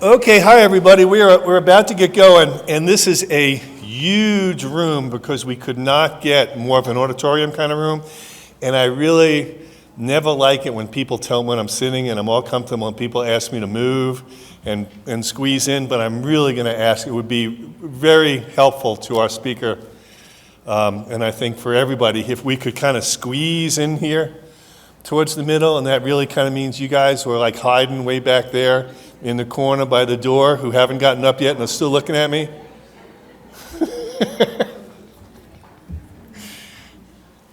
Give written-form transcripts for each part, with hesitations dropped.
Okay, hi everybody. We're about to get going, and this is a huge room because we could not get more of an auditorium kind of room. And I really never like it when people tell me when I'm sitting and I'm all comfortable and people ask me to move and squeeze in, but I'm really going to ask. It would be very helpful to our speaker, and I think for everybody, if we could kind of squeeze in here towards the middle, and that really kind of means you guys who are like hiding way back there in the corner by the door who haven't gotten up yet and are still looking at me.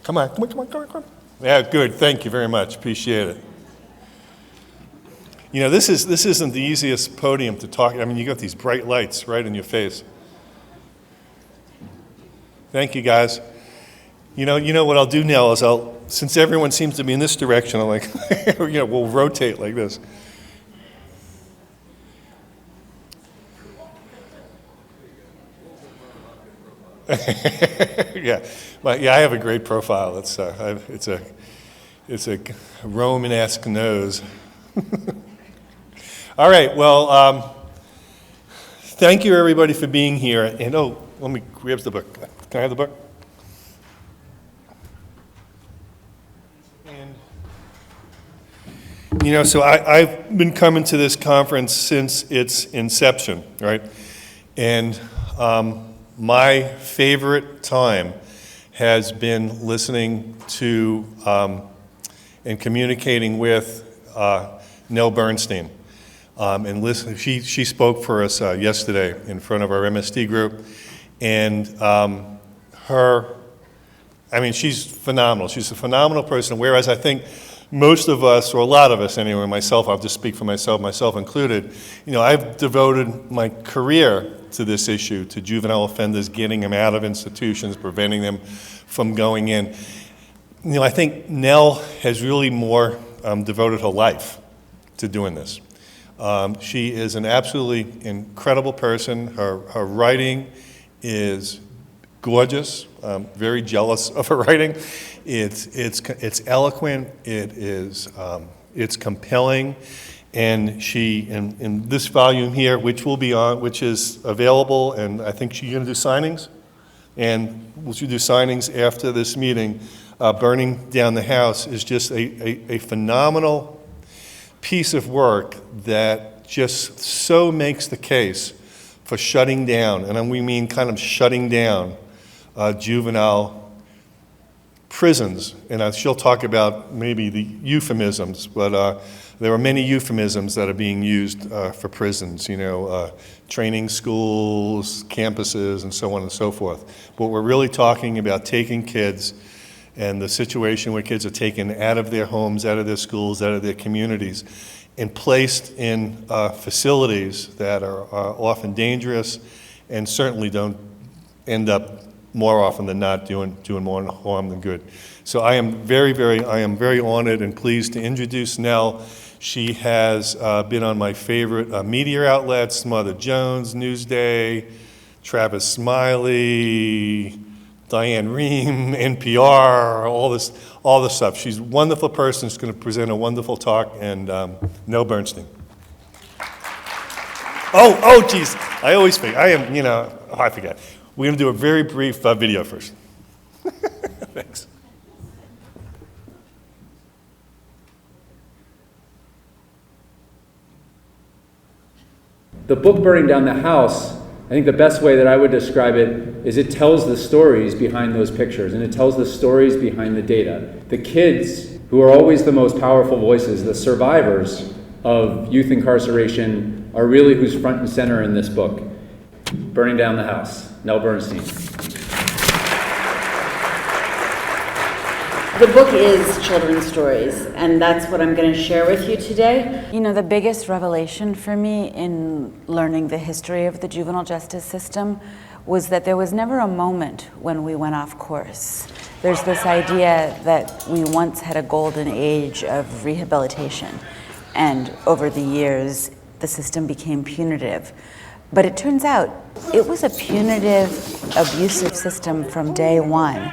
Come on. Yeah, good, thank you very much, appreciate it. You know, this isn't the easiest podium to talk. I mean, you got these bright lights right in your face. Thank you, guys. You know what I'll do now is since everyone seems to be in this direction, I'm like, we'll rotate like this. Yeah, I have a great profile. It's a Roman-esque nose. All right. Well, thank you everybody for being here. And let me grab the book. Can I have the book? And so I've been coming to this conference since its inception, right? And my favorite time has been listening to and communicating with Nell Bernstein. And listen, she spoke for us yesterday in front of our MSD group, and she's phenomenal. She's a phenomenal person. Whereas I think most of us, or a lot of us anyway, myself, I'll just speak for myself included, I've devoted my career to this issue, to juvenile offenders, getting them out of institutions, preventing them from going in. I think Nell has really more devoted her life to doing this. She is an absolutely incredible person. Her writing is gorgeous. Very jealous of her writing. It's eloquent. It's compelling. And she, in this volume here, which is available, and I think she's going to do signings, and we'll do signings after this meeting. Burning Down the House is just a phenomenal piece of work that just so makes the case for shutting down, and we mean kind of shutting down juvenile prisons. And she'll talk about maybe the euphemisms, but there are many euphemisms that are being used for prisons, training schools, campuses, and so on and so forth. But we're really talking about taking kids and the situation where kids are taken out of their homes, out of their schools, out of their communities, and placed in facilities that are often dangerous and certainly don't end up more often than not doing more harm than good. So I am very honored and pleased to introduce Nell. She has been on my favorite media outlets: Mother Jones, Newsday, Travis Smiley, Diane Rehm, NPR, all this stuff. She's a wonderful person. She's going to present a wonderful talk, and Nell Bernstein. Oh, geez, I always forget. I forget. We're going to do a very brief video first. Thanks. The book Burning Down the House, I think the best way that I would describe it is it tells the stories behind those pictures, and it tells the stories behind the data. The kids, who are always the most powerful voices, the survivors of youth incarceration, are really who's front and center in this book. Burning Down the House, Nell Bernstein. The book is children's stories, and that's what I'm going to share with you today. The biggest revelation for me in learning the history of the juvenile justice system was that there was never a moment when we went off course. There's this idea that we once had a golden age of rehabilitation, and over the years, the system became punitive. But it turns out it was a punitive, abusive system from day one.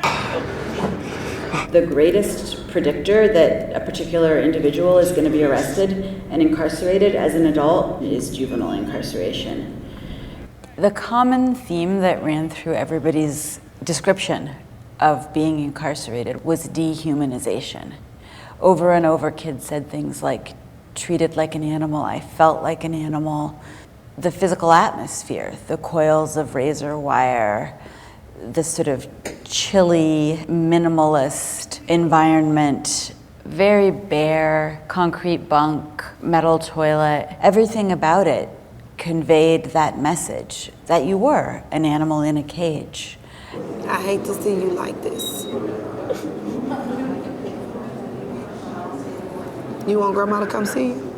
The greatest predictor that a particular individual is going to be arrested and incarcerated as an adult is juvenile incarceration. The common theme that ran through everybody's description of being incarcerated was dehumanization. Over and over, kids said things like, treated like an animal, I felt like an animal. The physical atmosphere, the coils of razor wire, the sort of chilly, minimalist environment, very bare, concrete bunk, metal toilet, everything about it conveyed that message that you were an animal in a cage. I hate to see you like this. You want grandma to come see you?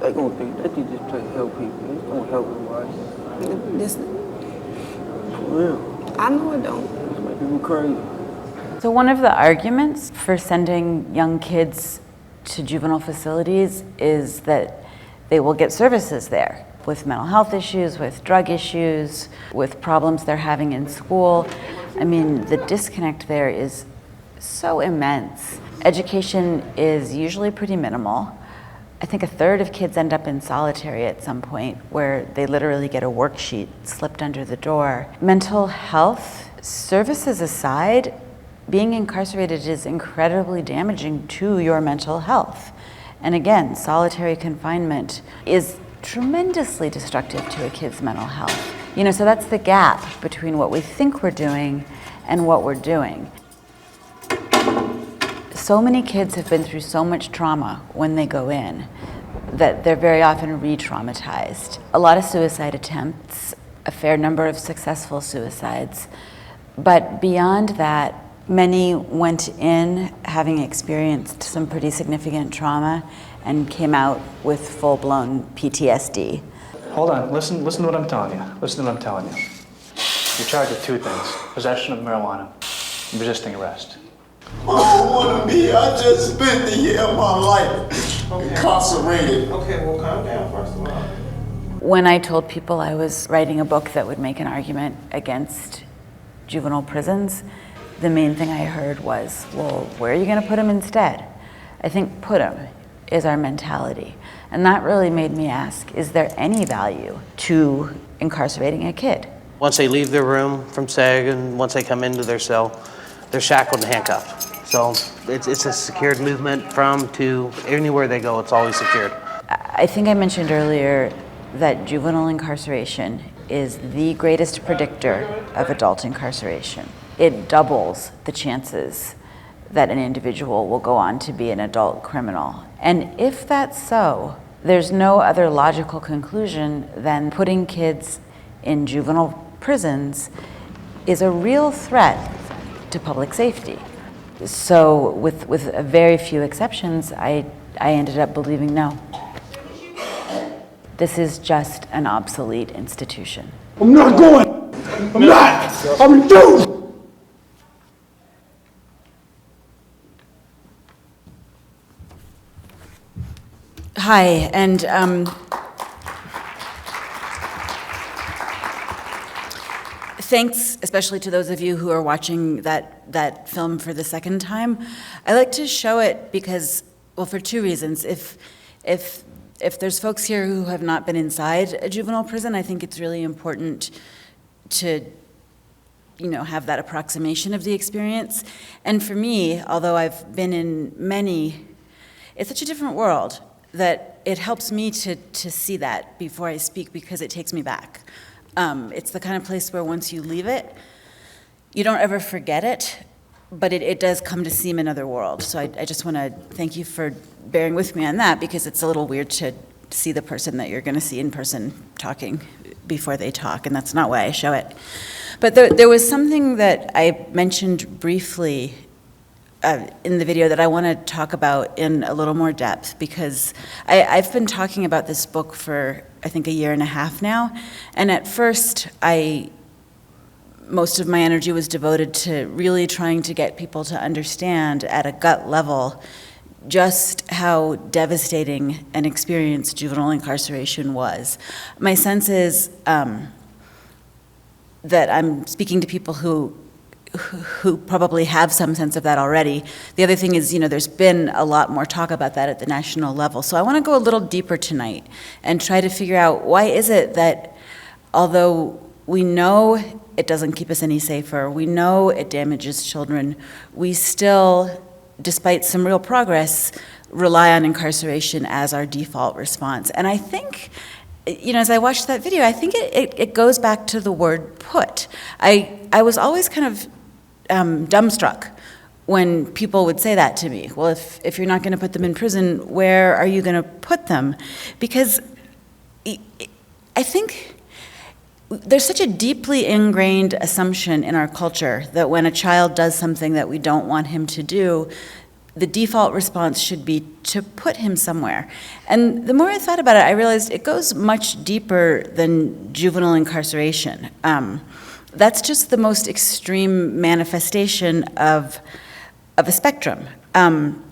They gonna think that you just try to help people. It's gonna help everybody. This, For real. I know it don't. It's make people crazy. So one of the arguments for sending young kids to juvenile facilities is that they will get services there with mental health issues, with drug issues, with problems they're having in school. I mean, the disconnect there is so immense. Education is usually pretty minimal. I think a third of kids end up in solitary at some point where they literally get a worksheet slipped under the door. Mental health services aside, being incarcerated is incredibly damaging to your mental health. And again, solitary confinement is tremendously destructive to a kid's mental health. You know, so that's the gap between what we think we're doing and what we're doing. So many kids have been through so much trauma when they go in that they're very often re-traumatized. A lot of suicide attempts, a fair number of successful suicides, but beyond that, many went in having experienced some pretty significant trauma and came out with full-blown PTSD. Hold on, listen to what I'm telling you. Listen to what I'm telling you. You're charged with two things: possession of marijuana and resisting arrest. I don't want to be. I just spent the year of my life incarcerated. Okay, well, calm down first of all. When I told people I was writing a book that would make an argument against juvenile prisons, the main thing I heard was, well, where are you going to put them instead? I think put them is our mentality. And that really made me ask, is there any value to incarcerating a kid? Once they leave their room from SAG and once they come into their cell, they're shackled and handcuffed. So it's a secured movement from to anywhere they go, it's always secured. I think I mentioned earlier that juvenile incarceration is the greatest predictor of adult incarceration. It doubles the chances that an individual will go on to be an adult criminal. And if that's so, there's no other logical conclusion than putting kids in juvenile prisons is a real threat to public safety. So with a very few exceptions, I ended up believing no. This is just an obsolete institution. I'm not going. I'm not. I'm refusing. Hi, and thanks especially to those of you who are watching that film for the second time. I like to show it because, well, for two reasons. If there's folks here who have not been inside a juvenile prison, I think it's really important to, you know, have that approximation of the experience. And for me, although I've been in many, it's such a different world that it helps me to see that before I speak because it takes me back. It's the kind of place where once you leave it, you don't ever forget it, but it does come to seem another world. So I just want to thank you for bearing with me on that because it's a little weird to see the person that you're going to see in person talking before they talk, and that's not why I show it. But there was something that I mentioned briefly in the video that I want to talk about in a little more depth because I've been talking about this book for, I think, a year and a half now. And at first, most of my energy was devoted to really trying to get people to understand at a gut level just how devastating an experience juvenile incarceration was. My sense is that I'm speaking to people who who probably have some sense of that already. The other thing is, there's been a lot more talk about that at the national level. So I want to go a little deeper tonight and try to figure out why is it that although we know it doesn't keep us any safer, we know it damages children, we still, despite some real progress, rely on incarceration as our default response. And I think, as I watched that video, I think it goes back to the word put. I was always kind of dumbstruck when people would say that to me. Well, if you're not going to put them in prison, where are you going to put them? Because I think there's such a deeply ingrained assumption in our culture that when a child does something that we don't want him to do, the default response should be to put him somewhere. And the more I thought about it, I realized it goes much deeper than juvenile incarceration. That's just the most extreme manifestation of a spectrum. And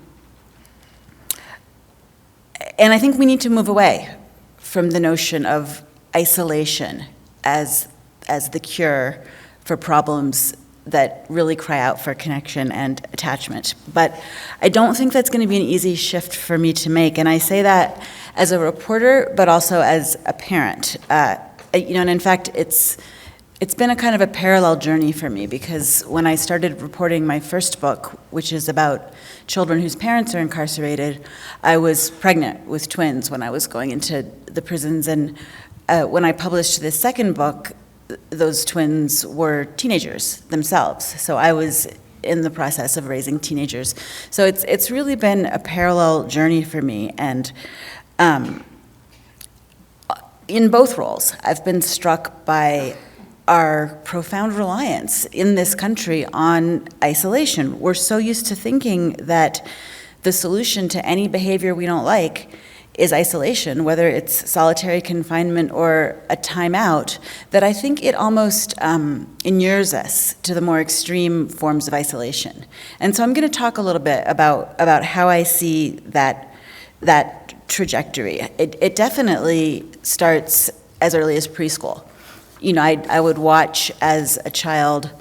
I think we need to move away from the notion of isolation as the cure for problems that really cry out for connection and attachment. But I don't think that's going to be an easy shift for me to make. And I say that as a reporter, but also as a parent. And in fact, it's been a kind of a parallel journey for me, because when I started reporting my first book, which is about children whose parents are incarcerated, I was pregnant with twins when I was going into the prisons. And when I published this second book, those twins were teenagers themselves. So I was in the process of raising teenagers. So it's really been a parallel journey for me. And in both roles, I've been struck by our profound reliance in this country on isolation. We're so used to thinking that the solution to any behavior we don't like is isolation, whether it's solitary confinement or a timeout, that I think it almost inures us to the more extreme forms of isolation. And so I'm going to talk a little bit about how I see that trajectory. It definitely starts as early as preschool. I would watch as a child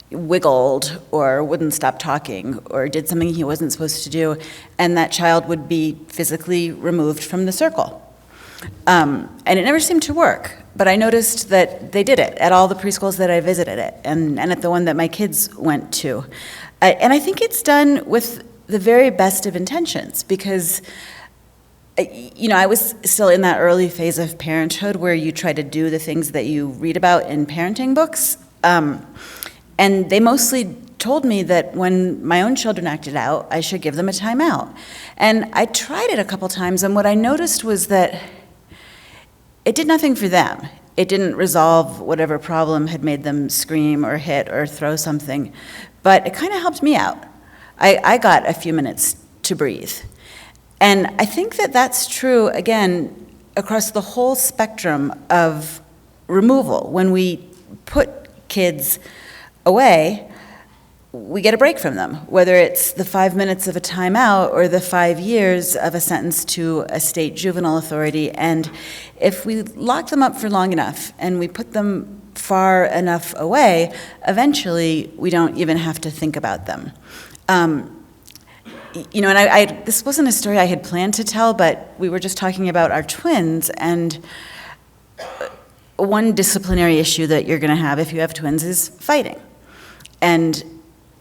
wiggled or wouldn't stop talking or did something he wasn't supposed to do, and that child would be physically removed from the circle. And it never seemed to work, but I noticed that they did it at all the preschools that I visited it, and at the one that my kids went to. And I think it's done with the very best of intentions, because I was still in that early phase of parenthood where you try to do the things that you read about in parenting books. And they mostly told me that when my own children acted out, I should give them a timeout. And I tried it a couple times, and what I noticed was that it did nothing for them. It didn't resolve whatever problem had made them scream or hit or throw something, but it kind of helped me out. I got a few minutes to breathe. And I think that that's true, again, across the whole spectrum of removal. When we put kids away, we get a break from them, whether it's the 5 minutes of a timeout or the 5 years of a sentence to a state juvenile authority. And if we lock them up for long enough and we put them far enough away, eventually we don't even have to think about them. And this wasn't a story I had planned to tell, but we were just talking about our twins, and one disciplinary issue that you're going to have if you have twins is fighting. And,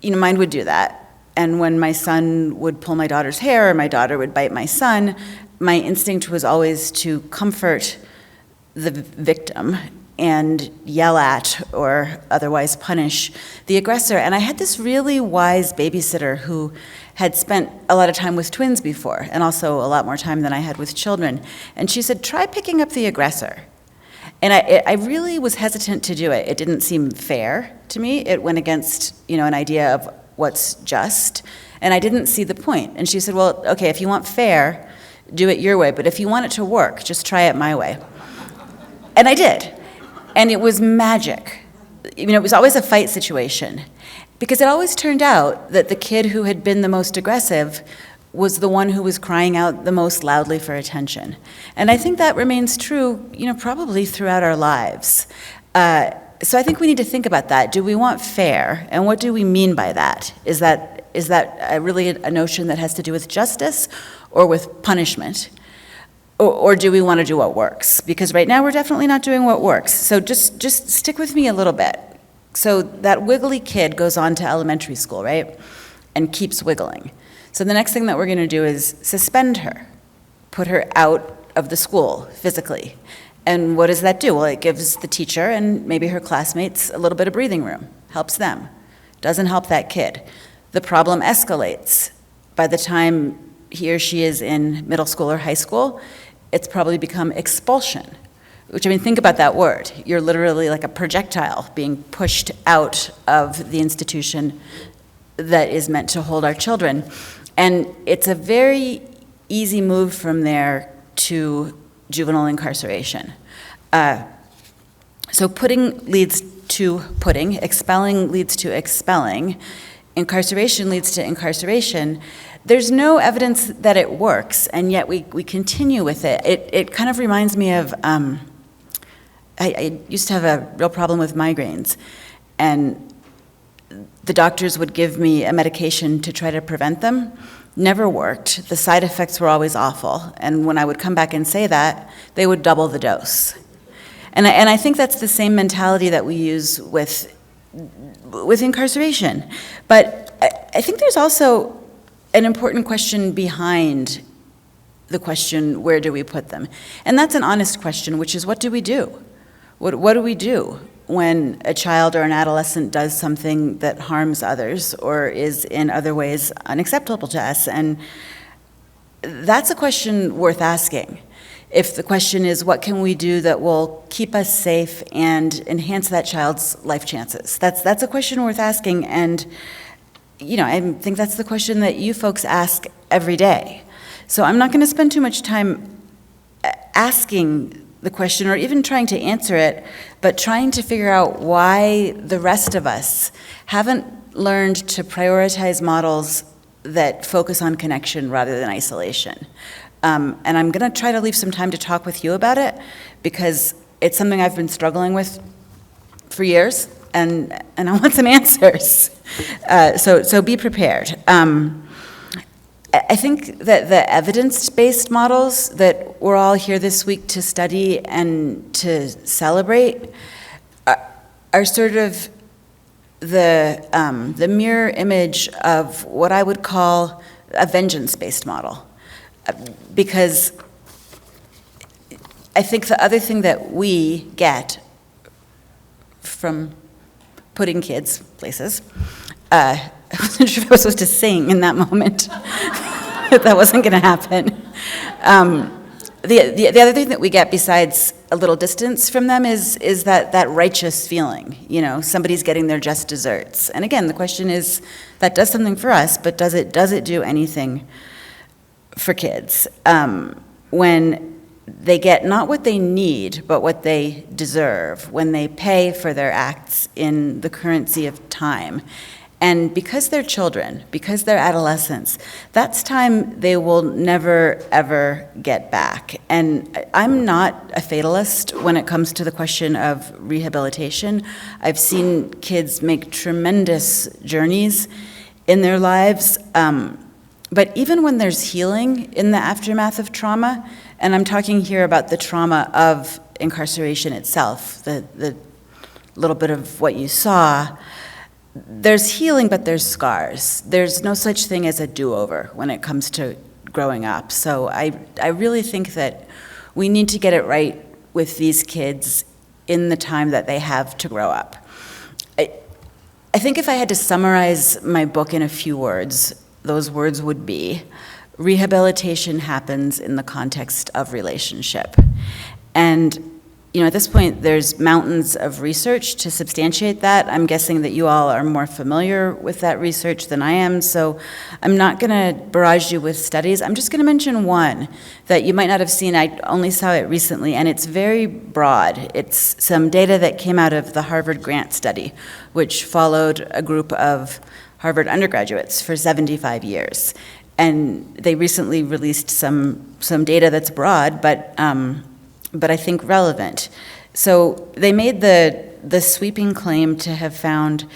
mine would do that. And when my son would pull my daughter's hair or my daughter would bite my son, my instinct was always to comfort the victim and yell at or otherwise punish the aggressor. And I had this really wise babysitter who had spent a lot of time with twins before, and also a lot more time than I had with children. And she said, try picking up the aggressor. And I really was hesitant to do it. It didn't seem fair to me. It went against, an idea of what's just, and I didn't see the point. And she said, well, okay, if you want fair, do it your way, but if you want it to work, just try it my way. And I did. And it was magic. It was always a fight situation, because it always turned out that the kid who had been the most aggressive was the one who was crying out the most loudly for attention. And I think that remains true, probably throughout our lives. So I think we need to think about that. Do we want fair? And what do we mean by that? Is that really a notion that has to do with justice or with punishment? Or do we want to do what works? Because right now we're definitely not doing what works. So just stick with me a little bit. So that wiggly kid goes on to elementary school, right? And keeps wiggling. So the next thing that we're going to do is suspend her, put her out of the school physically. And what does that do? Well, it gives the teacher and maybe her classmates a little bit of breathing room, helps them. Doesn't help that kid. The problem escalates. By the time he or she is in middle school or high school, it's probably become expulsion, which, I mean, think about that word. You're literally like a projectile being pushed out of the institution that is meant to hold our children. And it's a very easy move from there to juvenile incarceration. So putting leads to putting, expelling leads to expelling, incarceration leads to incarceration. There's no evidence that it works, and yet we continue with it. It kind of reminds me of, I used to have a real problem with migraines, and the doctors would give me a medication to try to prevent them. Never worked. The side effects were always awful, and when I would come back and say that, they would double the dose. And I think that's the same mentality that we use with incarceration. But I think there's also an important question behind the question, where do we put them? And that's an honest question, which is, what do we do? What do we do when a child or an adolescent does something that harms others or is in other ways unacceptable to us? And that's a question worth asking. If the question is, what can we do that will keep us safe and enhance that child's life chances? That's a question worth asking, and I think that's the question that you folks ask every day. So I'm not going to spend too much time asking the question or even trying to answer it, but trying to figure out why the rest of us haven't learned to prioritize models that focus on connection rather than isolation. And I'm going to try to leave some time to talk with you about it, because it's something I've been struggling with for years, and I want some answers. So be prepared. I think that the evidence-based models that we're all here this week to study and to celebrate are sort of the mirror image of what I would call a vengeance-based model. Because I think the other thing that we get from putting kids places, I wasn't sure if I was supposed to sing in that moment. That wasn't going to happen. The other thing that we get besides a little distance from them is that righteous feeling. Somebody's getting their just desserts. And again, the question is, that does something for us, but does it do anything for kids? When they get not what they need, but what they deserve, when they pay for their acts in the currency of time. And because they're children, because they're adolescents, that's time they will never, ever get back. And I'm not a fatalist when it comes to the question of rehabilitation. I've seen kids make tremendous journeys in their lives. But even when there's healing in the aftermath of trauma, and I'm talking here about the trauma of incarceration itself, the little bit of what you saw, there's healing, but there's scars. There's no such thing as a do-over when it comes to growing up. So I really think that we need to get it right with these kids in the time that they have to grow up. I think if I had to summarize my book in a few words, those words would be, rehabilitation happens in the context of relationship. And at this point, there's mountains of research to substantiate that. I'm guessing that you all are more familiar with that research than I am, so I'm not going to barrage you with studies. I'm just going to mention one that you might not have seen. I only saw it recently, and it's very broad. It's some data that came out of the Harvard Grant Study, which followed a group of Harvard undergraduates for 75 years. And they recently released some data that's broad, but I think relevant. So they made the the sweeping claim to have found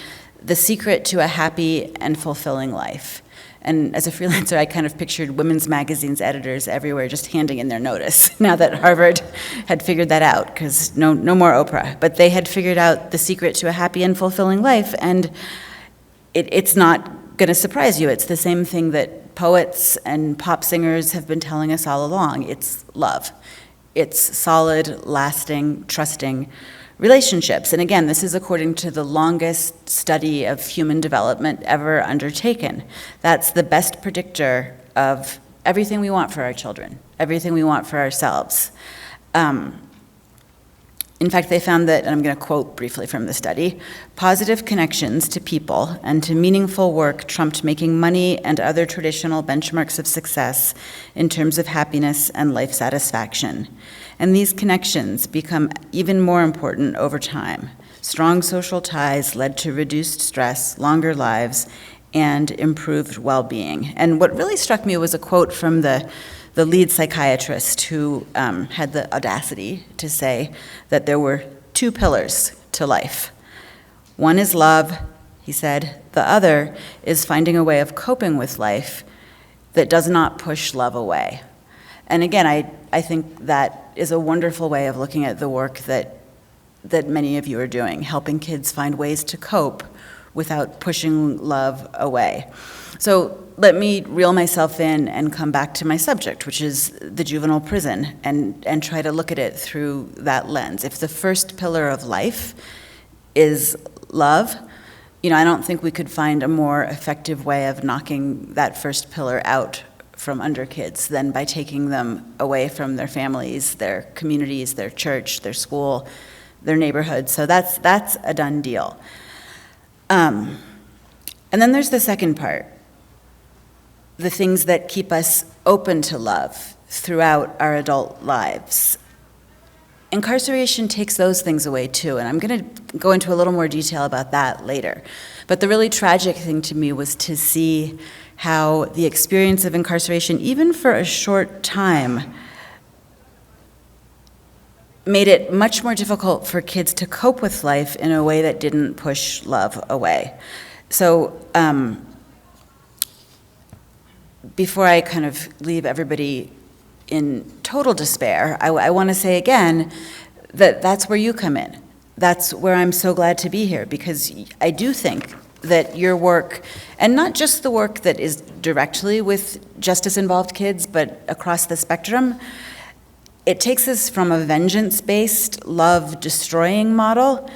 the secret to a happy and fulfilling life. And as a freelancer, I kind of pictured women's magazines editors everywhere just handing in their notice now that Harvard had figured that out, because no more Oprah. But they had figured out the secret to a happy and fulfilling life, and it's not going to surprise you. It's the same thing that poets and pop singers have been telling us all along. It's love. It's solid, lasting, trusting relationships. And again, this is according to the longest study of human development ever undertaken. That's the best predictor of everything we want for our children, everything we want for ourselves. In fact, they found that, and I'm going to quote briefly from the study, positive connections to people and to meaningful work trumped making money and other traditional benchmarks of success in terms of happiness and life satisfaction. And these connections become even more important over time. Strong social ties led to reduced stress, longer lives, and improved well-being. And what really struck me was a quote from the lead psychiatrist who had the audacity to say that there were two pillars to life. One is love, he said. The other is finding a way of coping with life that does not push love away. And again, I think that is a wonderful way of looking at the work that many of you are doing, helping kids find ways to cope without pushing love away. So let me reel myself in and come back to my subject, which is the juvenile prison, and try to look at it through that lens. If the first pillar of life is love, I don't think we could find a more effective way of knocking that first pillar out from under kids than by taking them away from their families, their communities, their church, their school, their neighborhood. So that's a done deal. And then there's the second part, the things that keep us open to love throughout our adult lives. Incarceration takes those things away too, and I'm going to go into a little more detail about that later. But the really tragic thing to me was to see how the experience of incarceration, even for a short time, made it much more difficult for kids to cope with life in a way that didn't push love away. So before I kind of leave everybody in total despair, I want to say again that that's where you come in. That's where I'm so glad to be here, because I do think that your work, and not just the work that is directly with justice-involved kids, but across the spectrum, it takes us from a vengeance-based, love-destroying model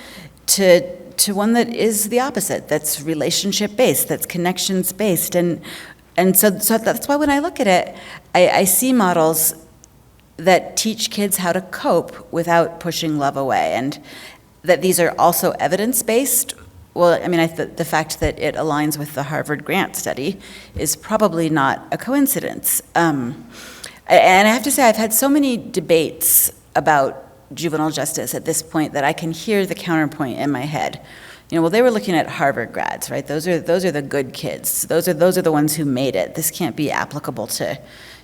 to one that is the opposite, that's relationship-based, that's connections-based. And so that's why when I look at it, I see models that teach kids how to cope without pushing love away, and that these are also evidence-based. Well, I mean, the fact that it aligns with the Harvard grant study is probably not a coincidence. And I have to say, I've had so many debates about juvenile justice at this point that I can hear the counterpoint in my head. Well, they were looking at Harvard grads, right? Those are the good kids. Those are the ones who made it. This can't be applicable to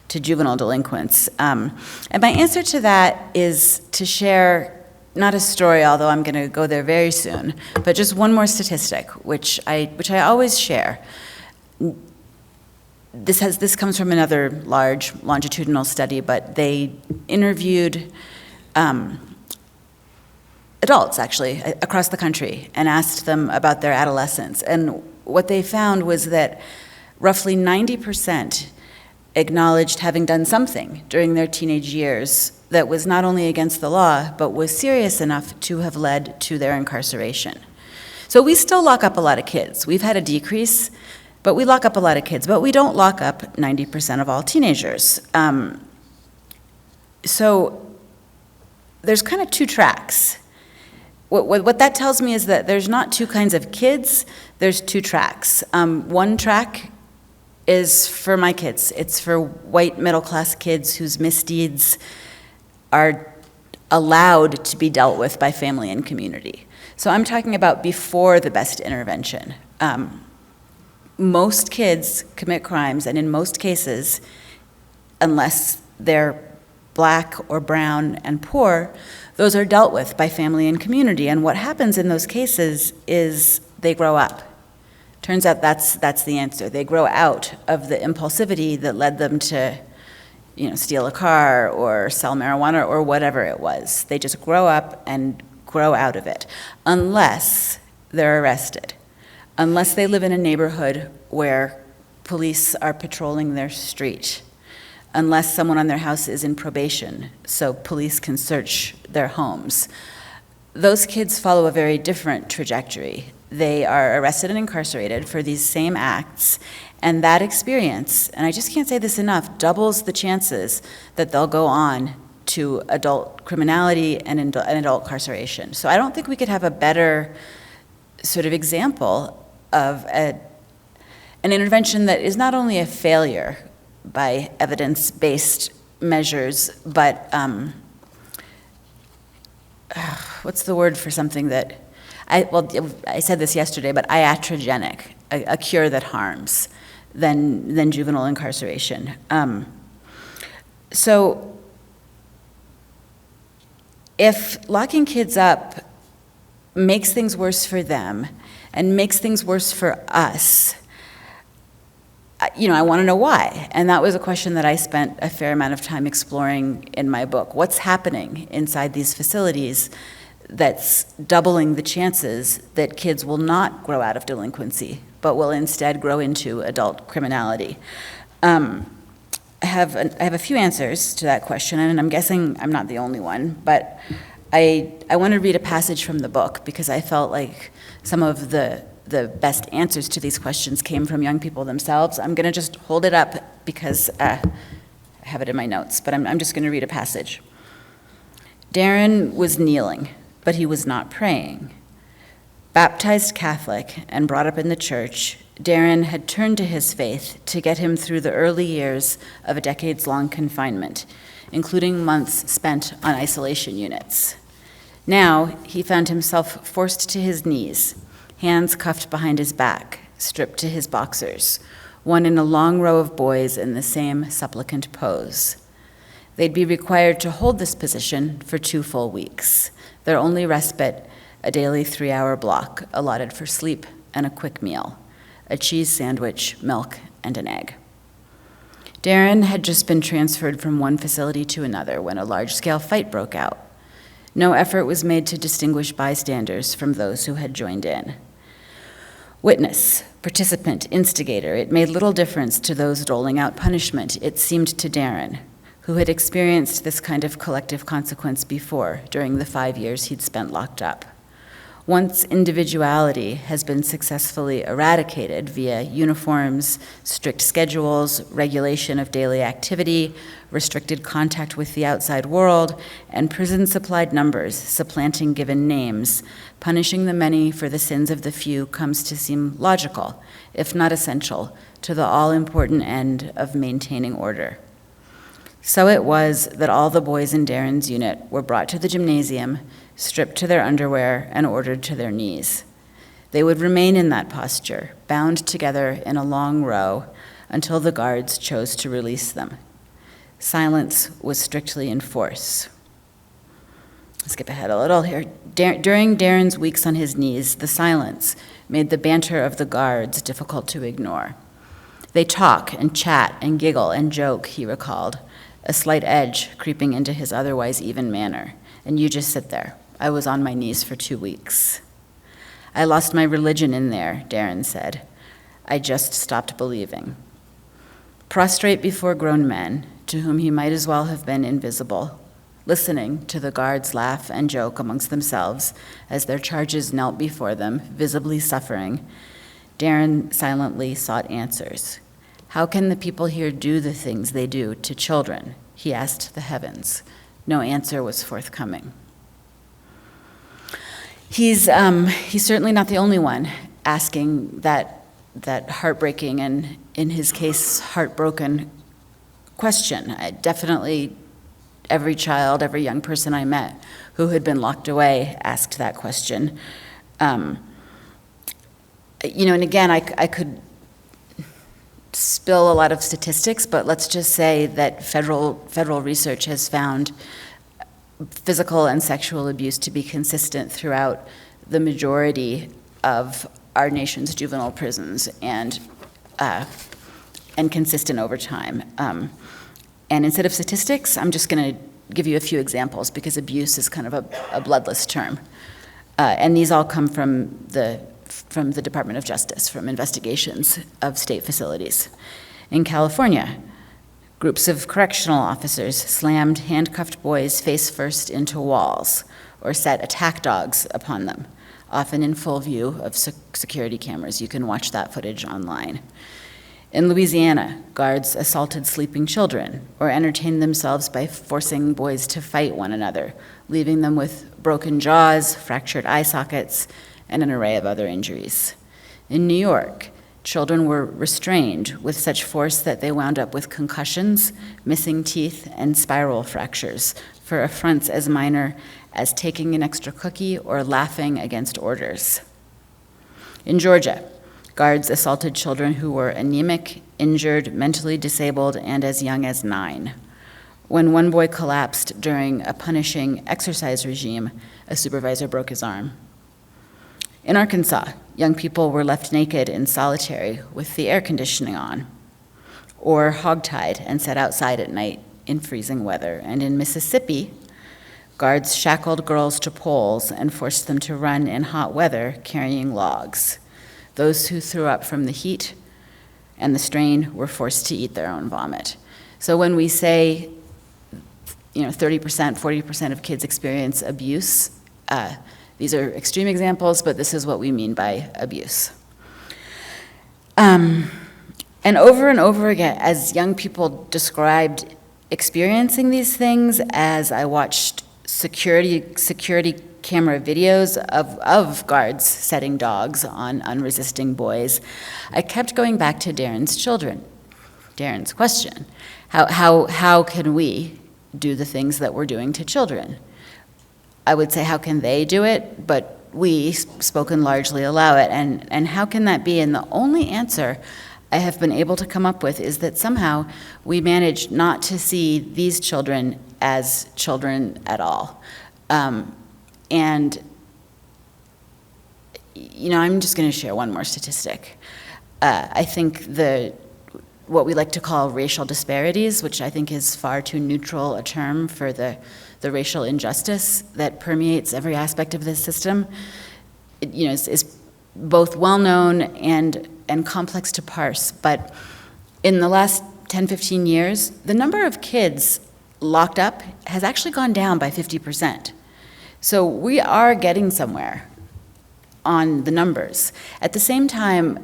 juvenile delinquents. And my answer to that is to share not a story, although I'm going to go there very soon, but just one more statistic, which I always share. This comes from another large longitudinal study, but they interviewed adults, actually, across the country, and asked them about their adolescence. And what they found was that roughly 90% acknowledged having done something during their teenage years that was not only against the law, but was serious enough to have led to their incarceration. So we still lock up a lot of kids. We've had a decrease, but we lock up a lot of kids, but we don't lock up 90% of all teenagers. So there's kind of two tracks. What that tells me is that there's not two kinds of kids, there's two tracks. One track is for my kids. It's for white middle-class kids whose misdeeds are allowed to be dealt with by family and community. So I'm talking about before the best intervention. Most kids commit crimes, and in most cases, unless they're Black or brown and poor, those are dealt with by family and community. And what happens in those cases is they grow up. Turns out that's the answer. They grow out of the impulsivity that led them to, steal a car or sell marijuana or whatever it was. They just grow up and grow out of it, unless they're arrested, unless they live in a neighborhood where police are patrolling their street, unless someone on their house is in probation, so police can search their homes. Those kids follow a very different trajectory. They are arrested and incarcerated for these same acts, and that experience, and I just can't say this enough, doubles the chances that they'll go on to adult criminality and adult incarceration. So I don't think we could have a better sort of example of an intervention that is not only a failure by evidence-based measures, but what's the word for something that, I said this yesterday, but iatrogenic, a cure that harms, than juvenile incarceration. So if locking kids up makes things worse for them and makes things worse for us, I want to know why. And that was a question that I spent a fair amount of time exploring in my book. What's happening inside these facilities that's doubling the chances that kids will not grow out of delinquency, but will instead grow into adult criminality? I have a few answers to that question, and I'm guessing I'm not the only one, but I want to read a passage from the book because I felt like some of the best answers to these questions came from young people themselves. I'm going to just hold it up because I have it in my notes, but I'm just going to read a passage. Darren was kneeling, but he was not praying. Baptized Catholic and brought up in the church, Darren had turned to his faith to get him through the early years of a decades-long confinement, including months spent on isolation units. Now, he found himself forced to his knees, hands cuffed behind his back, stripped to his boxers, one in a long row of boys in the same supplicant pose. They'd be required to hold this position for 2 full weeks, their only respite a daily 3-hour block allotted for sleep and a quick meal, a cheese sandwich, milk, and an egg. Darren had just been transferred from one facility to another when a large-scale fight broke out. No effort was made to distinguish bystanders from those who had joined in. Witness, participant, instigator, it made little difference to those doling out punishment, it seemed to Darren, who had experienced this kind of collective consequence before during the 5 years he'd spent locked up. Once individuality has been successfully eradicated via uniforms, strict schedules, regulation of daily activity, restricted contact with the outside world, and prison-supplied numbers supplanting given names, punishing the many for the sins of the few comes to seem logical, if not essential, to the all-important end of maintaining order. So it was that all the boys in Darren's unit were brought to the gymnasium, stripped to their underwear, and ordered to their knees. They would remain in that posture, bound together in a long row, until the guards chose to release them. Silence was strictly in force. Skip ahead a little here. During Darren's weeks on his knees, the silence made the banter of the guards difficult to ignore. They talk and chat and giggle and joke, he recalled, a slight edge creeping into his otherwise even manner. And you just sit there. I was on my knees for 2 weeks. I lost my religion in there, Darren said. I just stopped believing. Prostrate before grown men, to whom he might as well have been invisible, listening to the guards laugh and joke amongst themselves as their charges knelt before them, visibly suffering, Darren silently sought answers. How can the people here do the things they do to children? He asked the heavens. No answer was forthcoming. He's certainly not the only one asking that heartbreaking and, in his case, heartbroken question. Definitely every child, every young person I met who had been locked away asked that question. And again, I could spill a lot of statistics, but let's just say that federal research has found physical and sexual abuse to be consistent throughout the majority of our nation's juvenile prisons and consistent over time. And instead of statistics, I'm just going to give you a few examples because abuse is kind of a bloodless term. And these all come from the Department of Justice, from investigations of state facilities. In California, groups of correctional officers slammed handcuffed boys face first into walls or set attack dogs upon them, often in full view of security cameras. You can watch that footage online. In Louisiana, guards assaulted sleeping children or entertained themselves by forcing boys to fight one another, leaving them with broken jaws, fractured eye sockets, and an array of other injuries. In New York, children were restrained with such force that they wound up with concussions, missing teeth, and spiral fractures for affronts as minor as taking an extra cookie or laughing against orders. In Georgia, guards assaulted children who were anemic, injured, mentally disabled, and as young as 9. When one boy collapsed during a punishing exercise regime, a supervisor broke his arm. In Arkansas, young people were left naked in solitary with the air conditioning on, or hogtied and set outside at night in freezing weather. And in Mississippi, guards shackled girls to poles and forced them to run in hot weather carrying logs. Those who threw up from the heat and the strain were forced to eat their own vomit. So when we say, 30%, 40% of kids experience abuse, these are extreme examples, but this is what we mean by abuse. And over again, as young people described experiencing these things, as I watched security camera videos of guards setting dogs on unresisting boys, I kept going back to Darren's question. How can we do the things that we're doing to children? I would say, how can they do it? But we, spoken largely, allow it. And how can that be? And the only answer I have been able to come up with is that somehow we manage not to see these children as children at all. And, I'm just going to share one more statistic. I think what we like to call racial disparities, which I think is far too neutral a term for the racial injustice that permeates every aspect of this system, is both well-known and complex to parse. But in the last 10, 15 years, the number of kids locked up has actually gone down by 50%. So we are getting somewhere on the numbers. At the same time,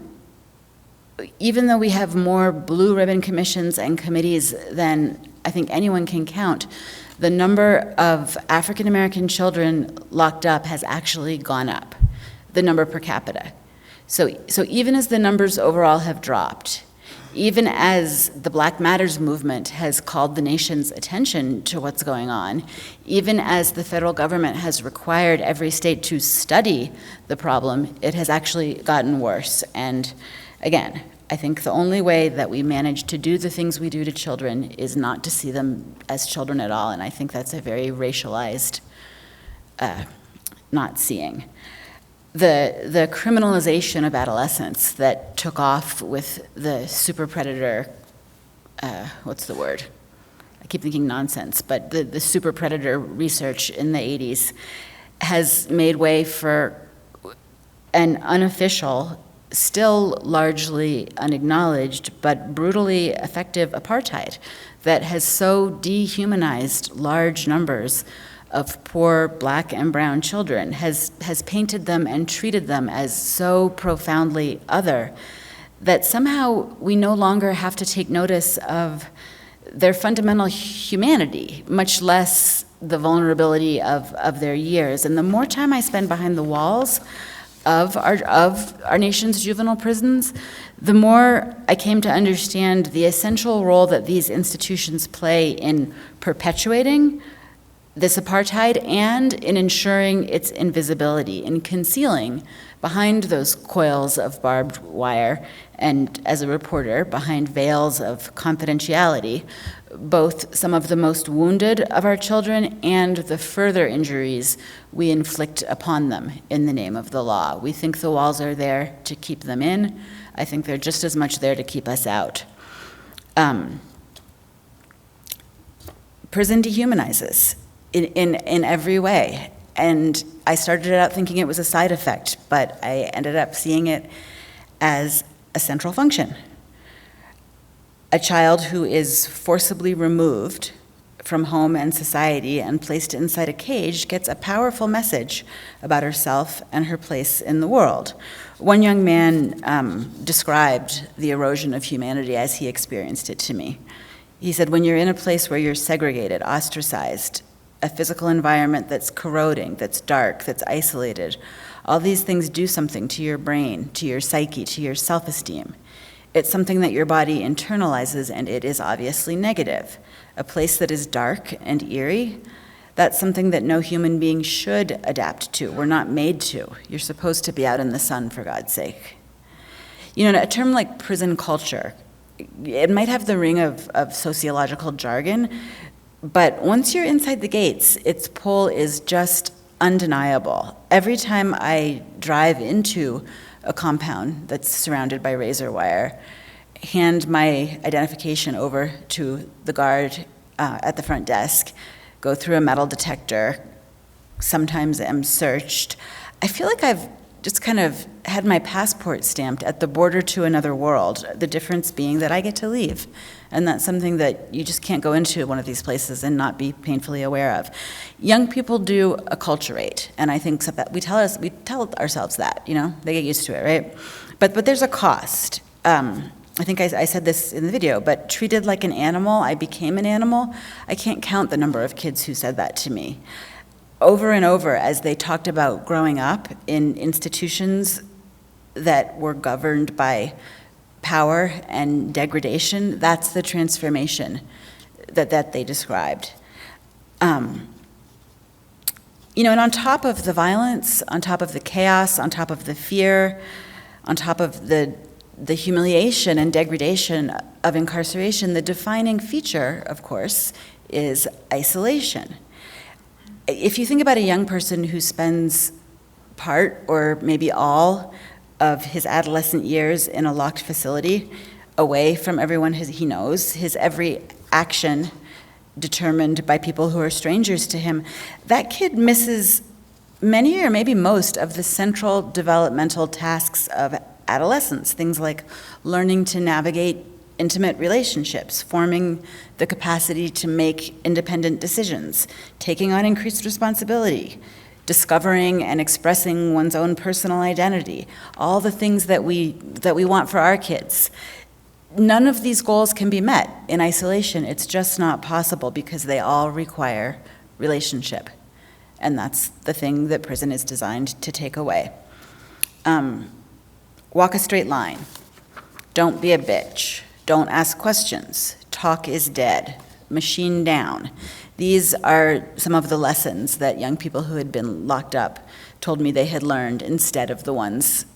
even though we have more blue ribbon commissions and committees than I think anyone can count, the number of African American children locked up has actually gone up, the number per capita. So even as the numbers overall have dropped, even as the Black Matters movement has called the nation's attention to what's going on, even as the federal government has required every state to study the problem, it has actually gotten worse. And again, I think the only way that we manage to do the things we do to children is not to see them as children at all, and I think that's a very racialized not seeing. The criminalization of adolescence that took off with the super predator, what's the word? I keep thinking nonsense, but the super predator research in the 80s has made way for an unofficial, still largely unacknowledged, but brutally effective apartheid that has so dehumanized large numbers of poor Black and brown children, has painted them and treated them as so profoundly other that somehow we no longer have to take notice of their fundamental humanity, much less the vulnerability of their years. And the more time I spend behind the walls of our nation's juvenile prisons, the more I came to understand the essential role that these institutions play in perpetuating this apartheid and in ensuring its invisibility, in concealing behind those coils of barbed wire and, as a reporter, behind veils of confidentiality, both some of the most wounded of our children and the further injuries we inflict upon them in the name of the law. We think the walls are there to keep them in. I think they're just as much there to keep us out. Prison dehumanizes in every way. And I started out thinking it was a side effect, but I ended up seeing it as a central function. A child who is forcibly removed from home and society and placed inside a cage gets a powerful message about herself and her place in the world. One young man described the erosion of humanity as he experienced it to me. He said, when you're in a place where you're segregated, ostracized, a physical environment that's corroding, that's dark, that's isolated, all these things do something to your brain, to your psyche, to your self-esteem. It's something that your body internalizes, and it is obviously negative. A place that is dark and eerie, that's something that no human being should adapt to. We're not made to. You're supposed to be out in the sun, for God's sake. You know, a term like prison culture, it might have the ring of sociological jargon, but once you're inside the gates, its pull is just undeniable. Every time I drive into a compound that's surrounded by razor wire, hand my identification over to the guard at the front desk, go through a metal detector, sometimes am searched, I feel like I've just kind of had my passport stamped at the border to another world, the difference being that I get to leave. And that's something that you just can't go into one of these places and not be painfully aware of. Young people do acculturate, and I think that we tell ourselves that, you know, they get used to it, right? But there's a cost. I think I said this in the video, but treated like an animal, I became an animal. I can't count the number of kids who said that to me. Over and over, as they talked about growing up in institutions that were governed by power and degradation, that's the transformation that they described. You know, and on top of the violence, on top of the chaos, on top of the fear, on top of the humiliation and degradation of incarceration, the defining feature, of course, is isolation. If you think about a young person who spends part or maybe all of his adolescent years in a locked facility, away from everyone he knows, his every action determined by people who are strangers to him, that kid misses many or maybe most of the central developmental tasks of adolescence, things like learning to navigate intimate relationships, forming the capacity to make independent decisions, taking on increased responsibility, discovering and expressing one's own personal identity, all the things that we want for our kids. None of these goals can be met in isolation. It's just not possible because they all require relationship. And that's the thing that prison is designed to take away. Walk a straight line. Don't be a bitch. Don't ask questions. Talk is dead. Machine down. These are some of the lessons that young people who had been locked up told me they had learned instead of the ones,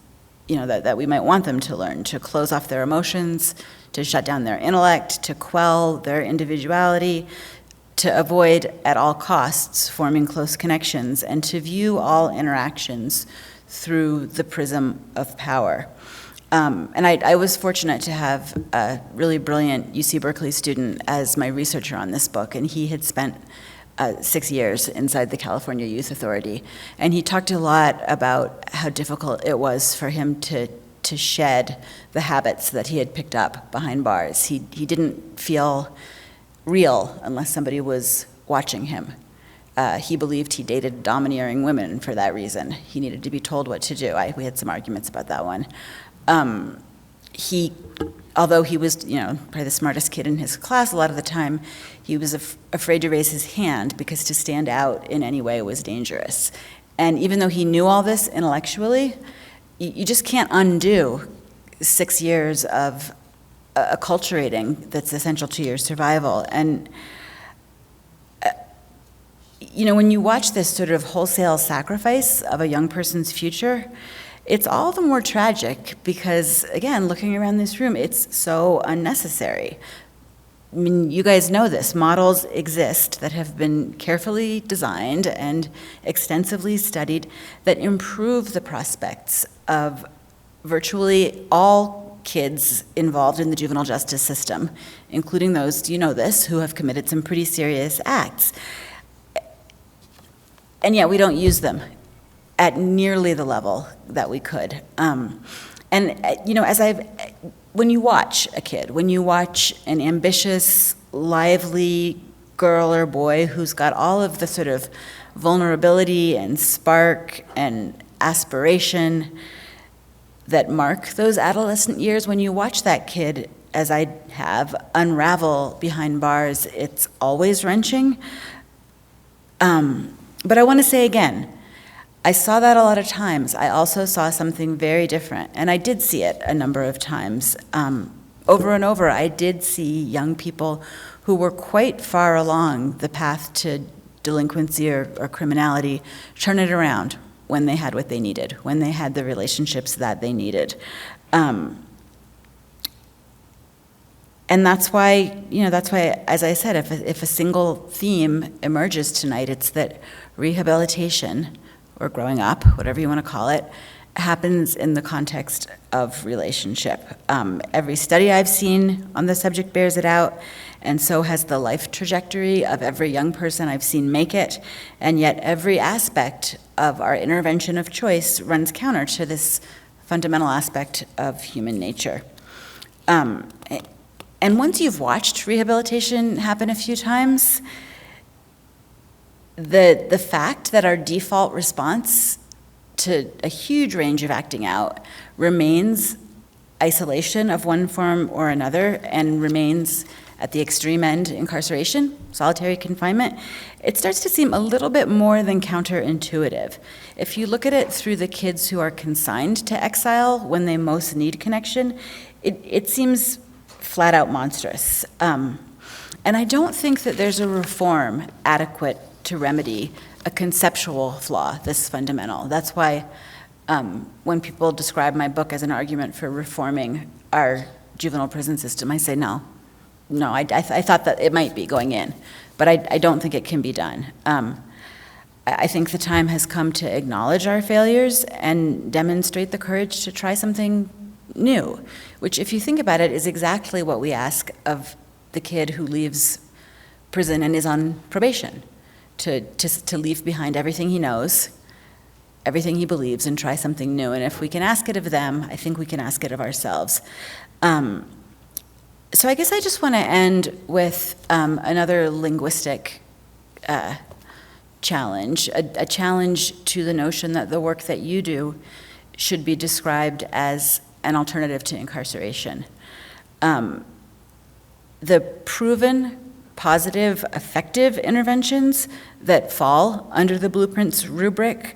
you know, that we might want them to learn, to close off their emotions, to shut down their intellect, to quell their individuality, to avoid at all costs forming close connections, and to view all interactions through the prism of power. And I was fortunate to have a really brilliant UC Berkeley student as my researcher on this book, and he had spent 6 years inside the California Youth Authority. And he talked a lot about how difficult it was for him to shed the habits that he had picked up behind bars. He didn't feel real unless somebody was watching him. He believed he dated domineering women for that reason. He needed to be told what to do. We had some arguments about that one. Although he was, you know, probably the smartest kid in his class, a lot of the time he was afraid to raise his hand because to stand out in any way was dangerous. And even though he knew all this intellectually, you just can't undo 6 years of acculturating that's essential to your survival. And when you watch this sort of wholesale sacrifice of a young person's future, it's all the more tragic because, again, looking around this room, it's so unnecessary. I mean, you guys know this. Models exist that have been carefully designed and extensively studied that improve the prospects of virtually all kids involved in the juvenile justice system, including those, you know this, who have committed some pretty serious acts. And yet we don't use them at nearly the level that we could. When you watch a kid, when you watch an ambitious, lively girl or boy who's got all of the sort of vulnerability and spark and aspiration that mark those adolescent years, when you watch that kid, as I have, unravel behind bars, it's always wrenching. But I want to say again, I saw that a lot of times. I also saw something very different, and I did see it a number of times. Over and over, I did see young people who were quite far along the path to delinquency or criminality turn it around when they had what they needed, when they had the relationships that they needed. And that's why, as I said, if a single theme emerges tonight, it's that rehabilitation, or growing up, whatever you want to call it, happens in the context of relationship. Every study I've seen on the subject bears it out, and so has the life trajectory of every young person I've seen make it, and yet every aspect of our intervention of choice runs counter to this fundamental aspect of human nature. And once you've watched rehabilitation happen a few times, the fact that our default response to a huge range of acting out remains isolation of one form or another and remains at the extreme end incarceration, solitary confinement, it starts to seem a little bit more than counterintuitive. If you look at it through the kids who are consigned to exile when they most need connection, it seems flat out monstrous. And I don't think that there's a reform adequate to remedy a conceptual flaw this fundamental. That's why when people describe my book as an argument for reforming our juvenile prison system, I say no. I thought that it might be going in, but I don't think it can be done. I think the time has come to acknowledge our failures and demonstrate the courage to try something new, which, if you think about it, is exactly what we ask of the kid who leaves prison and is on probation. To leave behind everything he knows, everything he believes, and try something new. And if we can ask it of them, I think we can ask it of ourselves. So I guess I just want to end with another linguistic challenge, a challenge to the notion that the work that you do should be described as an alternative to incarceration. The proven positive, effective interventions that fall under the Blueprint's rubric,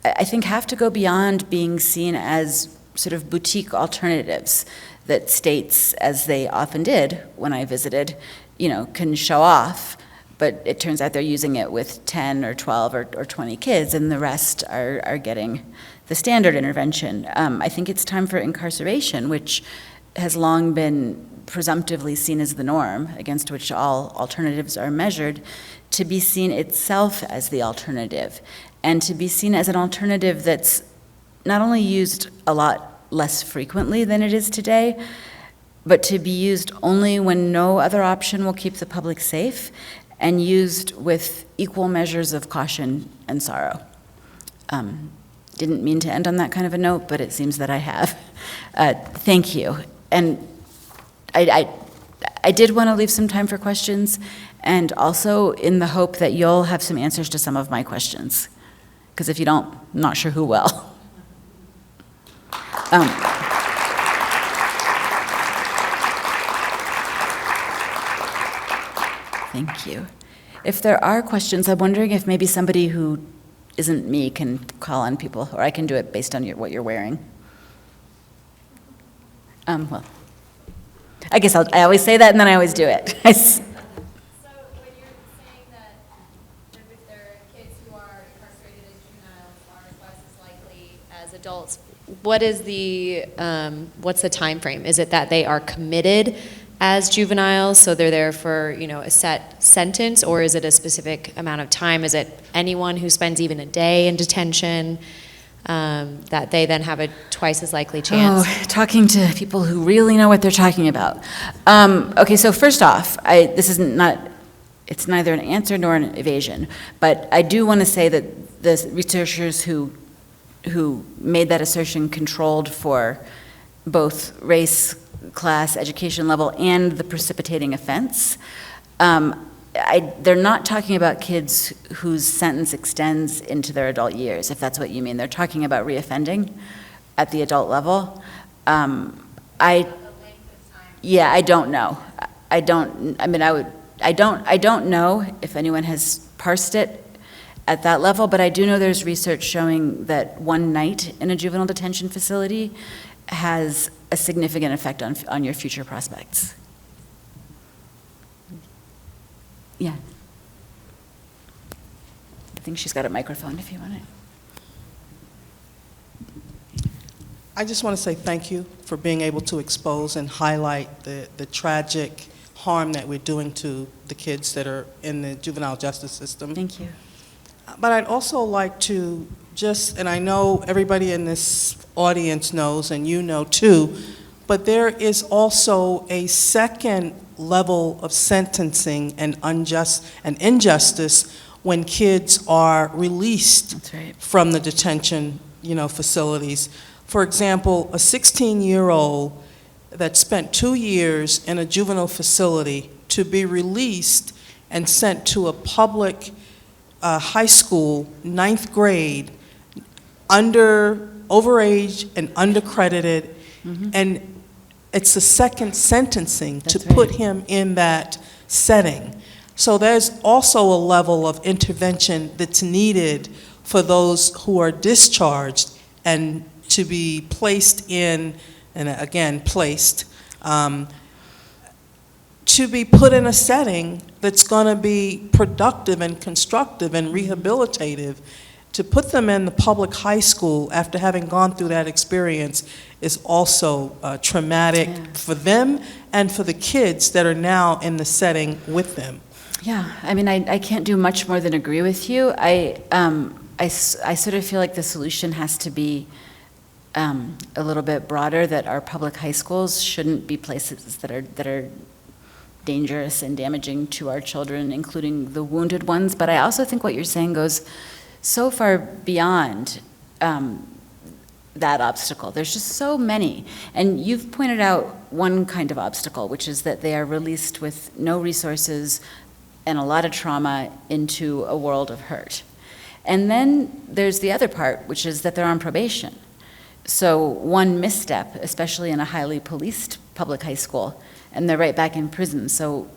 I think have to go beyond being seen as sort of boutique alternatives that states, as they often did when I visited, can show off, but it turns out they're using it with 10 or 12 or 20 kids, and the rest are getting the standard intervention. I think it's time for incarceration, which has long been presumptively seen as the norm, against which all alternatives are measured, to be seen itself as the alternative, and to be seen as an alternative that's not only used a lot less frequently than it is today, but to be used only when no other option will keep the public safe, and used with equal measures of caution and sorrow. Didn't mean to end on that kind of a note, but it seems that I have. Thank you. And I did want to leave some time for questions, and also in the hope that you'll have some answers to some of my questions. Because if you don't, I'm not sure who will. Thank you. If there are questions, I'm wondering if maybe somebody who isn't me can call on people, or I can do it based on what you're wearing. Well, I guess I always say that and then I always do it. So when you're saying that they're adults, what is what's the time frame? Is it that they are committed as juveniles, so they're there for, a set sentence, or is it a specific amount of time? Is it anyone who spends even a day in detention, that they then have a twice as likely chance? Oh, talking to people who really know what they're talking about. Okay, so first off, it's neither an answer nor an evasion, but I do want to say that the researchers who made that assertion controlled for both race, class, education level, and the precipitating offense. They're not talking about kids whose sentence extends into their adult years, if that's what you mean. They're talking about reoffending at the adult level. I don't know. I don't know if anyone has parsed it at that level, but I do know there's research showing that one night in a juvenile detention facility has a significant effect on your future prospects. Yeah. I think she's got a microphone if you want it. I just want to say thank you for being able to expose and highlight the tragic harm that we're doing to the kids that are in the juvenile justice system. Thank you. But I'd also like to and I know everybody in this audience knows, and you know too, but there is also a second level of sentencing and injustice when kids are released That's right. from the detention, facilities. For example, a 16-year-old that spent 2 years in a juvenile facility to be released and sent to a public high school, 9th grade, overage and undercredited, and it's a second sentencing to put him in that setting. So there's also a level of intervention that's needed for those who are discharged and to be placed in, and again, placed, to be put in a setting that's going to be productive and constructive and rehabilitative. To put them in the public high school after having gone through that experience is also traumatic for them and for the kids that are now in the setting with them. Yeah, I can't do much more than agree with you. I sort of feel like the solution has to be a little bit broader, that our public high schools shouldn't be places that are dangerous and damaging to our children, including the wounded ones. But I also think what you're saying goes so far beyond that obstacle. There's just so many. And you've pointed out one kind of obstacle, which is that they are released with no resources and a lot of trauma into a world of hurt. And then there's the other part, which is that they're on probation. So one misstep, especially in a highly policed public high school, and they're right back in prison. So,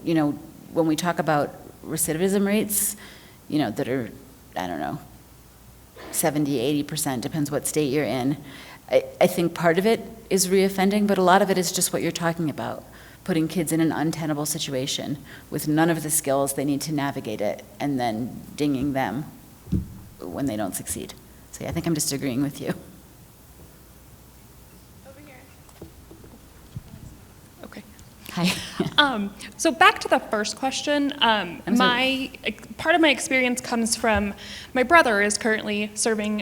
when we talk about recidivism rates, that are, 70, 80%, depends what state you're in. I think part of it is reoffending, but a lot of it is just what you're talking about, putting kids in an untenable situation with none of the skills they need to navigate it, and then dinging them when they don't succeed. So yeah, I think I'm just agreeing with you. Over here. Okay. Hi. So back to the first question, part of my experience comes from, my brother is currently serving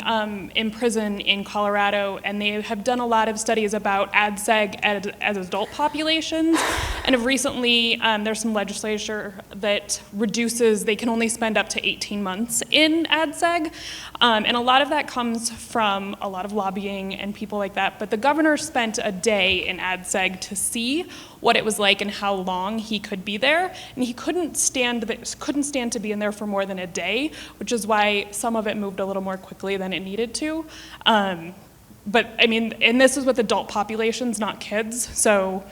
in prison in Colorado, and they have done a lot of studies about ADSEG as adult populations, and have recently, there's some legislation that reduces, they can only spend up to 18 months in ADSEG, and a lot of that comes from a lot of lobbying and people like that, but the governor spent a day in ADSEG to see what it was like and how long he could be there, and he couldn't stand to be in there for more than a day, which is why some of it moved a little more quickly than it needed to. But and this is with adult populations, not kids, so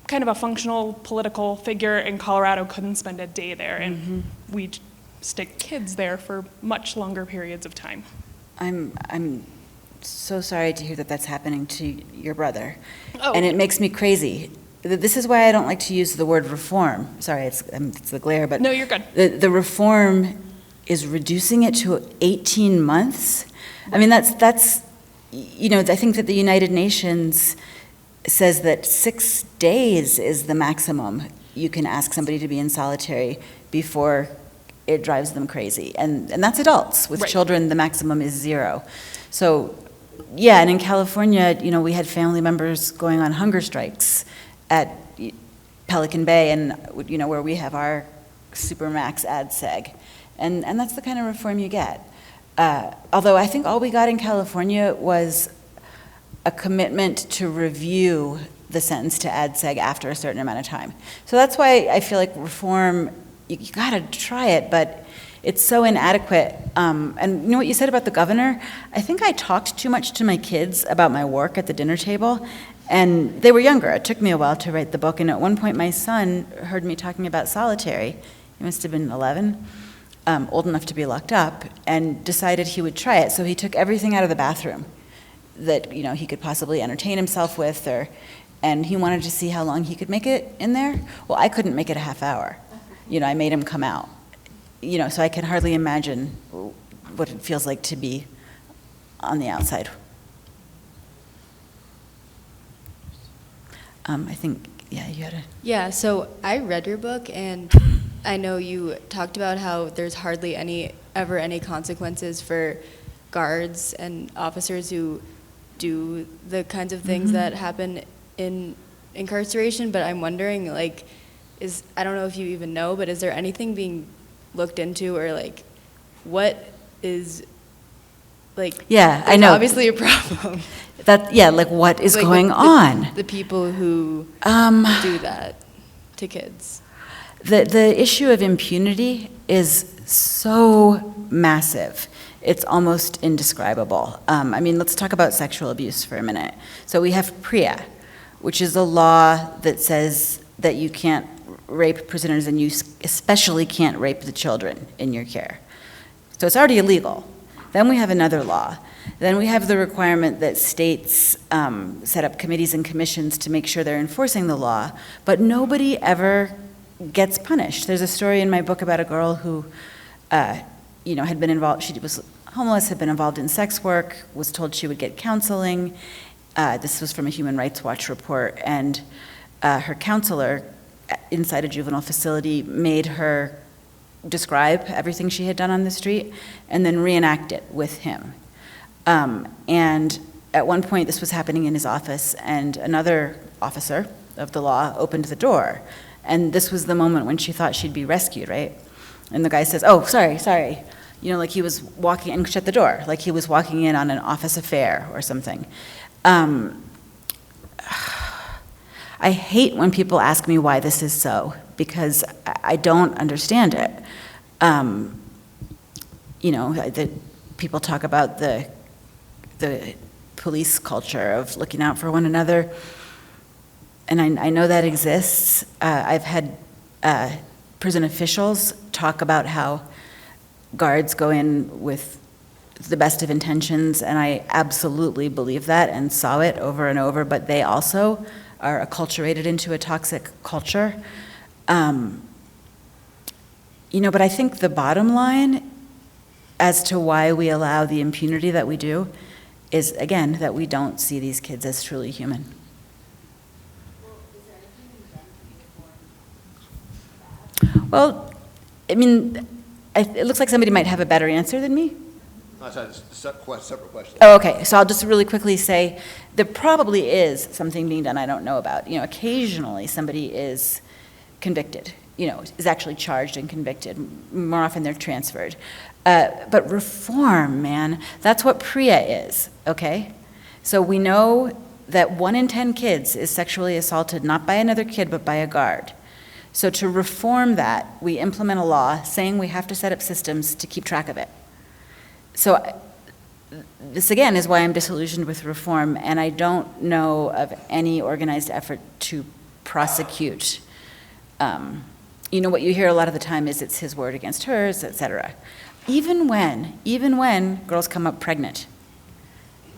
kind of a functional political figure in Colorado couldn't spend a day there, and we stick kids there for much longer periods of time. I'm so sorry to hear that that's happening to your brother, Oh. and it makes me crazy. This is why I don't like to use the word reform. Sorry, it's the glare, but No, you're good. The reform is reducing it to 18 months. That's I think that the United Nations says that 6 days is the maximum you can ask somebody to be in solitary before it drives them crazy. And that's adults. With children, the maximum is 0. So, yeah, and in California, we had family members going on hunger strikes at Pelican Bay and, where we have our Supermax ad seg. And that's the kind of reform you get. Although I think all we got in California was a commitment to review the sentence to ad seg after a certain amount of time. So that's why I feel like reform, you gotta try it, but it's so inadequate. And you know what you said about the governor? I think I talked too much to my kids about my work at the dinner table, and they were younger. It took me a while to write the book, and at one point my son heard me talking about solitary. He must have been 11, old enough to be locked up, and decided he would try it. So he took everything out of the bathroom that he could possibly entertain himself with, and he wanted to see how long he could make it in there. Well, I couldn't make it a half hour. I made him come out. So I can hardly imagine what it feels like to be on the outside. I think, yeah, you had a... Yeah, so I read your book, and I know you talked about how there's hardly ever any consequences for guards and officers who do the kinds of things that happen in incarceration, but I'm wondering, I don't know if you even know, but is there anything being looked into, or what is, yeah, I know. Obviously a problem. What is going on? The people who do that to kids. The issue of impunity is so massive. It's almost indescribable. Let's talk about sexual abuse for a minute. So we have PREA, which is a law that says that you can't rape prisoners, and you especially can't rape the children in your care. So it's already illegal. Then we have another law. Then we have the requirement that states set up committees and commissions to make sure they're enforcing the law, but nobody ever gets punished. There's a story in my book about a girl who, had been involved, she was homeless, had been involved in sex work, was told she would get counseling. This was from a Human Rights Watch report, and her counselor inside a juvenile facility made her describe everything she had done on the street and then reenact it with him. And at one point, this was happening in his office, and another officer of the law opened the door. And this was the moment when she thought she'd be rescued, right? And the guy says, "Oh, sorry. He was walking, and shut the door, like he was walking in on an office affair or something. I hate when people ask me why this is so, because I don't understand it. That people talk about the police culture of looking out for one another, and I know that exists. I've had prison officials talk about how guards go in with the best of intentions, and I absolutely believe that and saw it over and over, but they also are acculturated into a toxic culture. But I think the bottom line as to why we allow the impunity that we do is, again, that we don't see these kids as truly human. Well, it looks like somebody might have a better answer than me. That's a separate question. Oh, okay. So I'll just really quickly say there probably is something being done I don't know about. Occasionally somebody is convicted, is actually charged and convicted. More often they're transferred. But reform, man, that's what PREA is, okay? So we know that 1 in 10 kids is sexually assaulted not by another kid but by a guard. So to reform that, we implement a law saying we have to set up systems to keep track of it. So this, again, is why I'm disillusioned with reform, and I don't know of any organized effort to prosecute. What you hear a lot of the time is it's his word against hers, et cetera. Even when girls come up pregnant,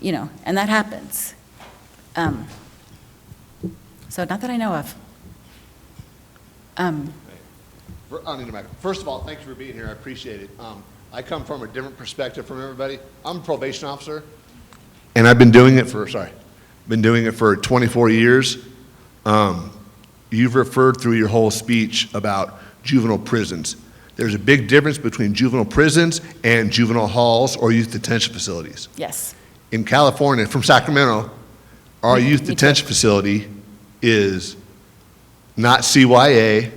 and that happens. So not that I know of. First of all, thank you for being here. I appreciate it. I come from a different perspective from everybody. I'm a probation officer, and I've been doing it for, been doing it for 24 years. You've referred through your whole speech about juvenile prisons. There's a big difference between juvenile prisons and juvenile halls or youth detention facilities. Yes. In California, from Sacramento, our youth detention facility is not CYA,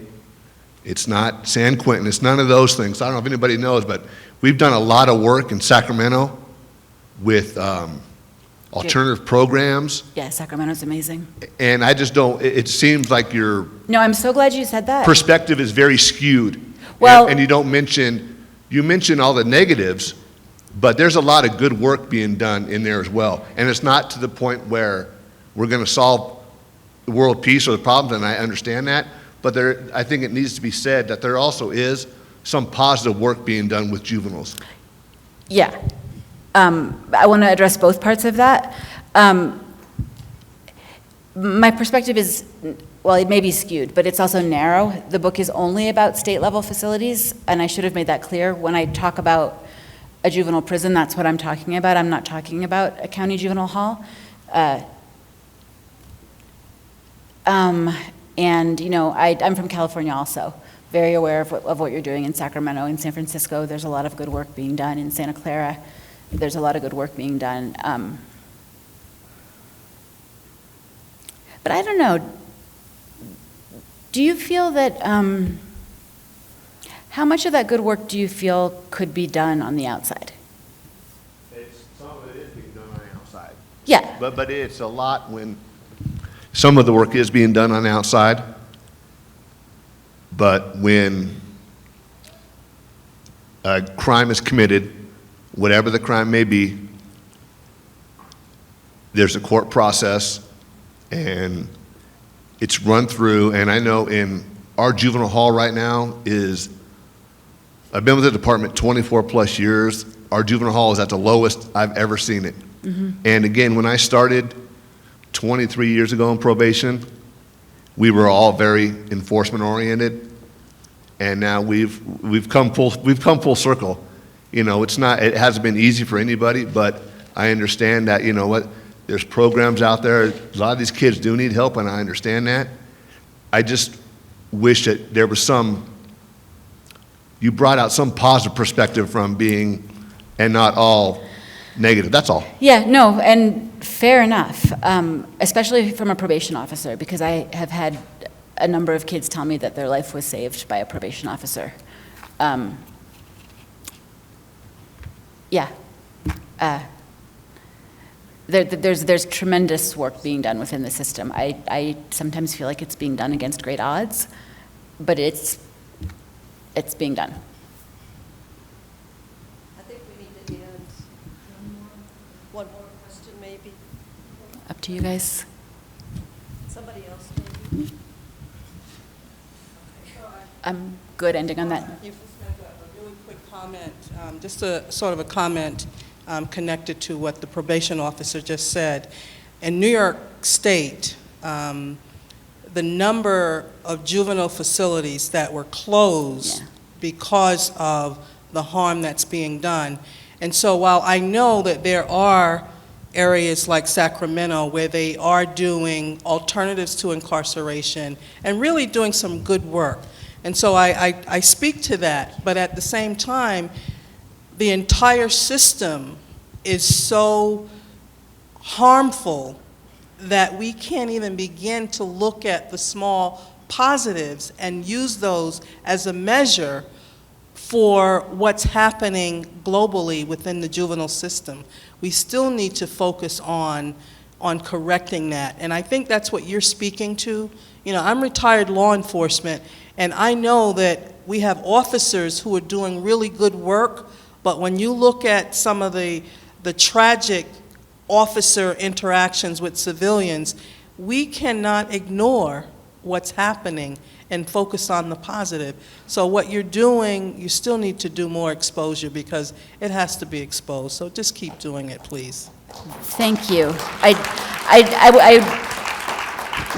it's not San Quentin, it's none of those things. I don't know if anybody knows, but we've done a lot of work in Sacramento with alternative programs. Yeah, Sacramento's amazing. And I just don't, it seems like your No, I'm so glad you said that. perspective is very skewed. Well- And you don't mention, you mention all the negatives, but there's a lot of good work being done in there as well. And it's not to the point where we're going to solve the world peace or the problems, and I understand that, but there, I think it needs to be said that there also is some positive work being done with juveniles. Yeah. I want to address both parts of that. My perspective is, well, it may be skewed, but it's also narrow. The book is only about state-level facilities, and I should have made that clear. When I talk about a juvenile prison, that's what I'm talking about. I'm not talking about a county juvenile hall. And, you know, I'm from California also, very aware of what you're doing in Sacramento. In San Francisco, there's a lot of good work being done. In Santa Clara, there's a lot of good work being done. But I don't know, do you feel that, how much of that good work do you feel could be done on the outside? Some of it is being done on the outside. Yeah. But it's a lot when some of the work is being done on the outside, but when a crime is committed, whatever the crime may be, there's a court process and it's run through. And I know in our juvenile hall right now is, I've been with the department 24 plus years. Our juvenile hall is at the lowest I've ever seen it. And again, when I started 23 years ago in probation, we were all very enforcement oriented, and now we've come full circle. You know, it hasn't been easy for anybody, but I understand that, you know what, there's programs out there. A lot of these kids do need help, and I understand that. I just wish that there was you brought out some positive perspective from being, and not all negative. That's all. Yeah, no, and fair enough, especially from a probation officer, because I have had a number of kids tell me that their life was saved by a probation officer. Yeah. There's tremendous work being done within the system. I sometimes feel like it's being done against great odds, but it's being done. I think we need to end one more question, maybe. Up to you guys. Somebody else, maybe. I'm good ending on that. Just a really quick comment, just a sort of a comment connected to what the probation officer just said. In New York State, the number of juvenile facilities that were closed because of the harm that's being done. And so while I know that there are areas like Sacramento where they are doing alternatives to incarceration and really doing some good work, and so I speak to that, but at the same time, the entire system is so harmful that we can't even begin to look at the small positives and use those as a measure for what's happening globally within the juvenile system. We still need to focus on correcting that, and I think that's what you're speaking to. You know, I'm retired law enforcement, and I know that we have officers who are doing really good work, but when you look at some of the tragic officer interactions with civilians, we cannot ignore what's happening and focus on the positive. So what you're doing, you still need to do more exposure because it has to be exposed. So just keep doing it, please. Thank you. I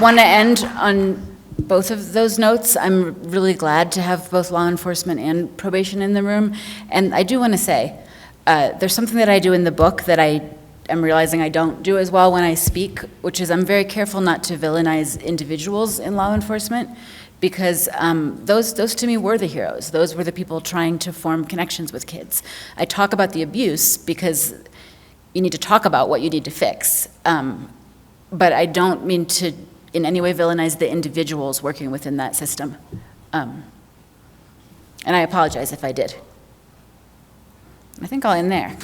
want to end on both of those notes. I'm really glad to have both law enforcement and probation in the room. And I do want to say, there's something that I do in the book that I am realizing I don't do as well when I speak, which is I'm very careful not to villainize individuals in law enforcement, because those to me were the heroes. Those were the people trying to form connections with kids. I talk about the abuse because you need to talk about what you need to fix. But I don't mean to in any way villainize the individuals working within that system. And I apologize if I did. I think I'll end there.